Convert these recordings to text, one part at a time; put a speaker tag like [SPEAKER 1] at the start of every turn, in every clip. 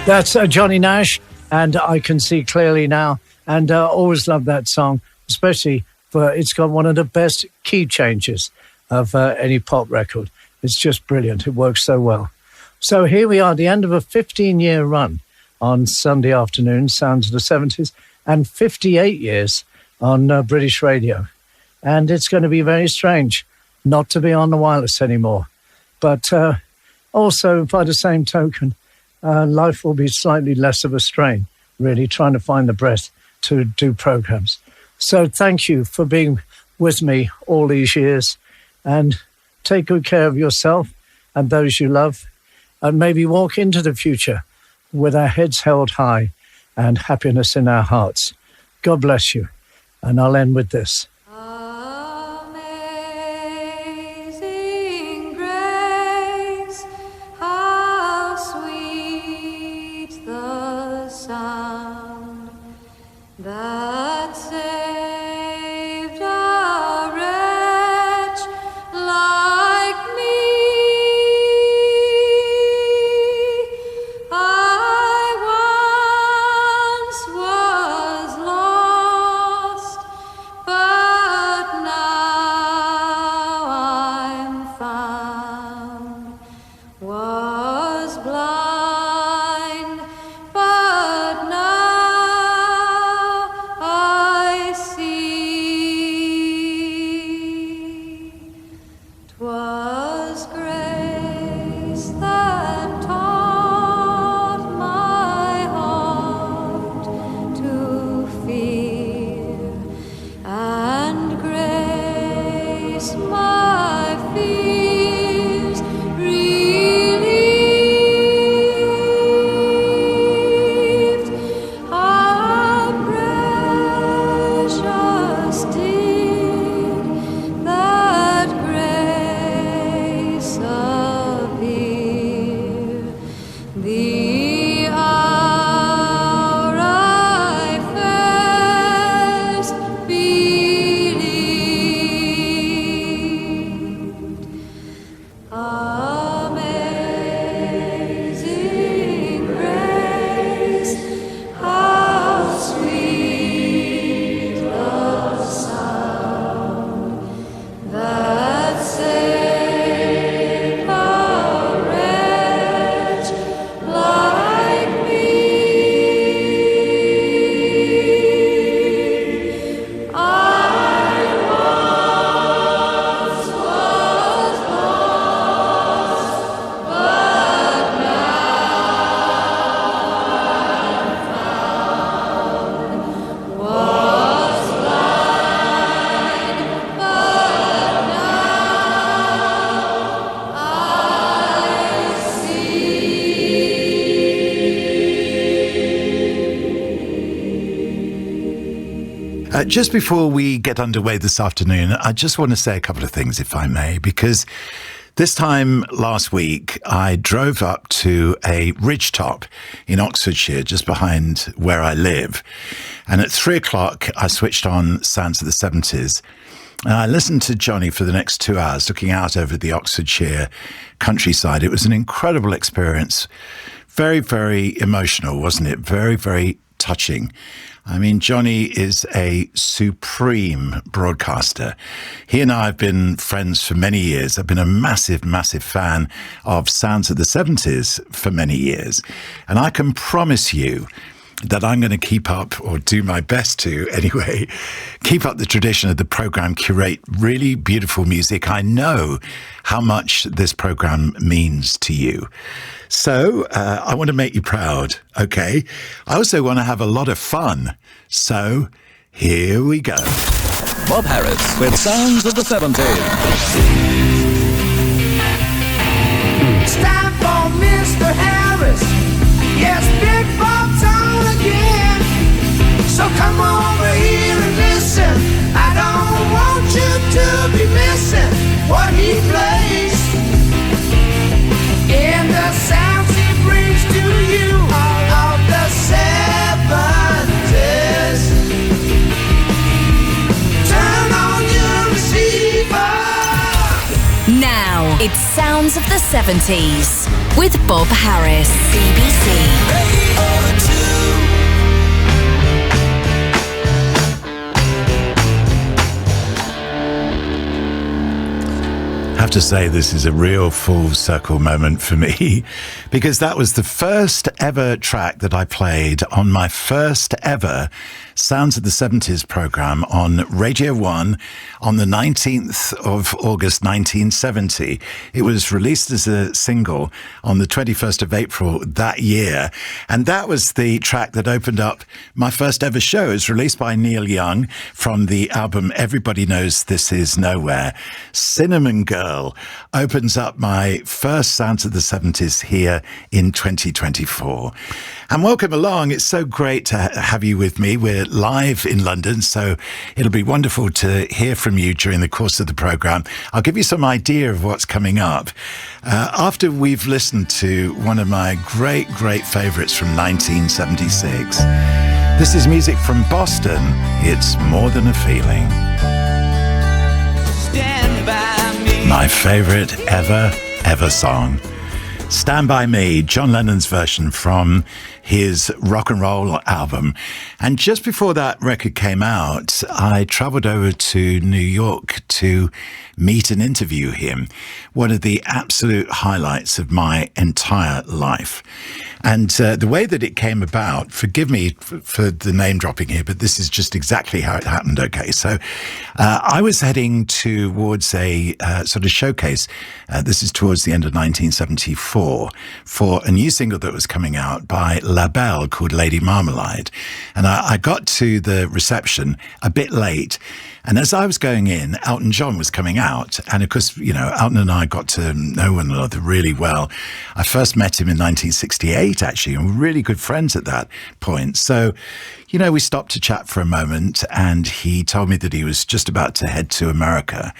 [SPEAKER 1] That's Johnny Nash, and I Can See Clearly Now, and always love that song, especially for it's got one of the best key changes of any pop record. It's just brilliant. It works so well. So here we are, the end of a 15-year run on Sunday afternoon, Sounds of the 70s, and 58 years on British radio. And it's going to be very strange not to be on the wireless anymore. But also, by the same token, life will be slightly less of a strain, really, trying to find the breath to do programs. So thank you for being with me all these years, and take good care of yourself and those you love, and maybe walk into the future with our heads held high and happiness in our hearts. God bless you. And I'll end with this.
[SPEAKER 2] Amazing grace, how sweet the sound that saved a wretch like me. I once was lost, but now I'm found. Was blind, but now I see. 'Twas grace that taught my heart to fear, and grace my fears relieved. How precious did that grace appear, the hour I first believed. Amazing grace, how sweet the sound that saved a wretch like me. I once was lost, but now I'm found. Was blind, but now I see.
[SPEAKER 3] Just before we get underway this afternoon, I just want to say a couple of things, if I may, because this time last week, I drove up to a ridgetop in Oxfordshire, just behind where I live. And at 3 o'clock, I switched on Sounds of the 70s. And I listened to Johnny for the next 2 hours, looking out over the Oxfordshire countryside. It was an incredible experience. Very, very emotional, wasn't it? Very, very touching. I mean, Johnny is a supreme broadcaster. He and I have been friends for many years. I've been a massive, massive fan of Sounds of the 70s for many years. And I can promise you that I'm going to keep up, or do my best to anyway, keep up the tradition of the program, curate really beautiful music. I know how much this program means to you. So I want to make you proud, okay? I also want to have a lot of fun. So here we go.
[SPEAKER 4] Bob Harris with Sounds of the 70s.
[SPEAKER 5] It's time for Mr. Harris. Yes, Big Bob's on again. So come over here and listen. I don't want you to be missing what he plays. In the sounds he brings to you all of the 70s. Turn on your receiver.
[SPEAKER 6] Now it's Sounds of the 70s with Bob Harris, BBC.
[SPEAKER 3] to say this is a real full circle moment for me because that was the first ever track that I played on my first ever Sounds of the 70s program on Radio 1 on the 19th of August 1970. It was released as a single on the 21st of April that year, and that was the track that opened up my first ever show. It was released by Neil Young from the album Everybody Knows This Is Nowhere. Cinnamon Girl opens up my first Sounds of the 70s here in 2024. And welcome along. It's so great to have you with me. We're live in London, so it'll be wonderful to hear from you during the course of the program. I'll give you some idea of what's coming up. After we've listened to one of my great favorites from 1976. This is music from Boston. It's More Than a Feeling.
[SPEAKER 5] Stand by me.
[SPEAKER 3] My favorite ever song. Stand By Me, John Lennon's version from his rock and roll album. And just before that record came out, I travelled over to New York to meet and interview him. One of the absolute highlights of my entire life. And the way that it came about, forgive me for the name dropping here, but this is just exactly how it happened, okay? So I was heading towards a sort of showcase. This is towards the end of 1974 for a new single that was coming out by La Belle called Lady Marmalade. And I got to the reception a bit late. And as I was going in, Elton John was coming out. And of course, you know, Elton and I got to know one another really well. I first met him in 1968, actually, and we're really good friends at that point. So, you know, we stopped to chat for a moment, and he told me that he was just about to head to America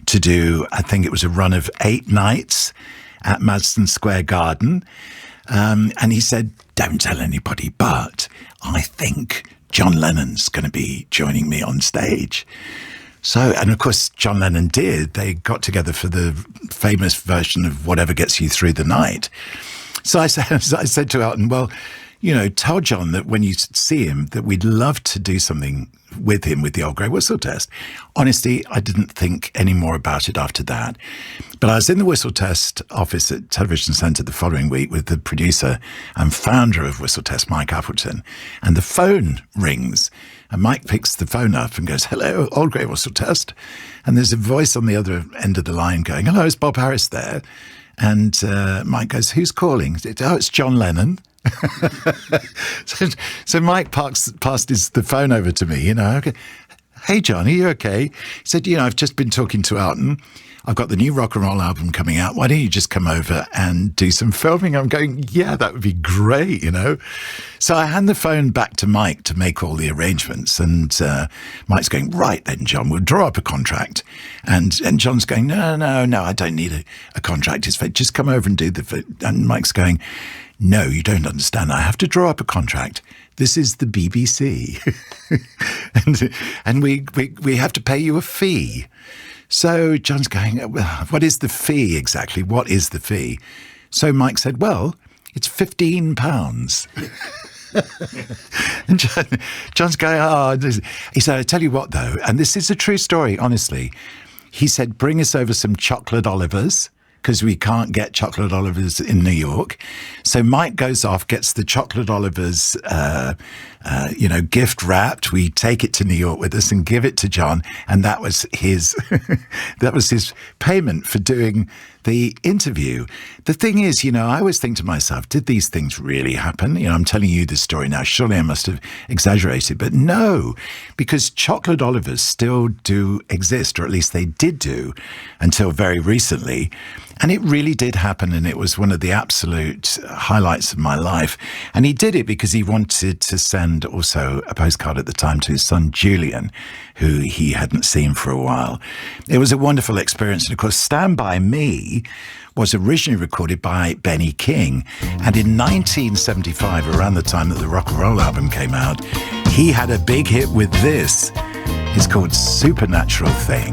[SPEAKER 3] to do, I think it was a run of 8 nights at Madison Square Garden. And he said, don't tell anybody, but I think John Lennon's going to be joining me on stage. So, and of course, John Lennon did. They got together for the famous version of Whatever Gets You Through the Night. So I said to Elton, well, you know, tell John that when you see him, that we'd love to do something with him with the Old Grey Whistle Test. Honestly, I didn't think any more about it after that. But I was in the Whistle Test office at Television Centre the following week with the producer and founder of Whistle Test, Mike Appleton, and the phone rings. And Mike picks the phone up and goes, hello, Old Grey Whistle Test. And there's a voice on the other end of the line going, hello, is Bob Harris there? And Mike goes, who's calling? Oh, it's John Lennon. so Mike passed the phone over to me, you know. Hey, John, are you okay? He said, you know, I've just been talking to Elton. I've got the new rock and roll album coming out. Why don't you just come over and do some filming? I'm going, yeah, that would be great, you know. So I hand the phone back to Mike to make all the arrangements. And Mike's going, right then, John, we'll draw up a contract. And John's going, no, I don't need a contract. It's just come over and do the... And Mike's going, no, you don't understand. I have to draw up a contract. This is the BBC. and we have to pay you a fee. So John's going, well, what is the fee exactly? What is the fee? So Mike said, well, it's £15. And John's going, oh, he said, I tell you what, though, and this is a true story, honestly. He said, bring us over some chocolate Olivers, because we can't get chocolate Olivers in New York. So Mike goes off, gets the chocolate Olivers, gift wrapped. We take it to New York with us and give it to John. And that was his, his payment for doing the interview. The thing is, you know, I always think to myself, did these things really happen? You know, I'm telling you this story now. Surely I must have exaggerated, but no, because chocolate Olivers still do exist, or at least they did do until very recently. And it really did happen, and it was one of the absolute highlights of my life. And he did it because he wanted to send also a postcard at the time to his son Julian, who he hadn't seen for a while. It was a wonderful experience. And of course, Stand By Me was originally recorded by Benny King. And in 1975, around the time that the rock and roll album came out, he had a big hit with this. It's called Supernatural Thing.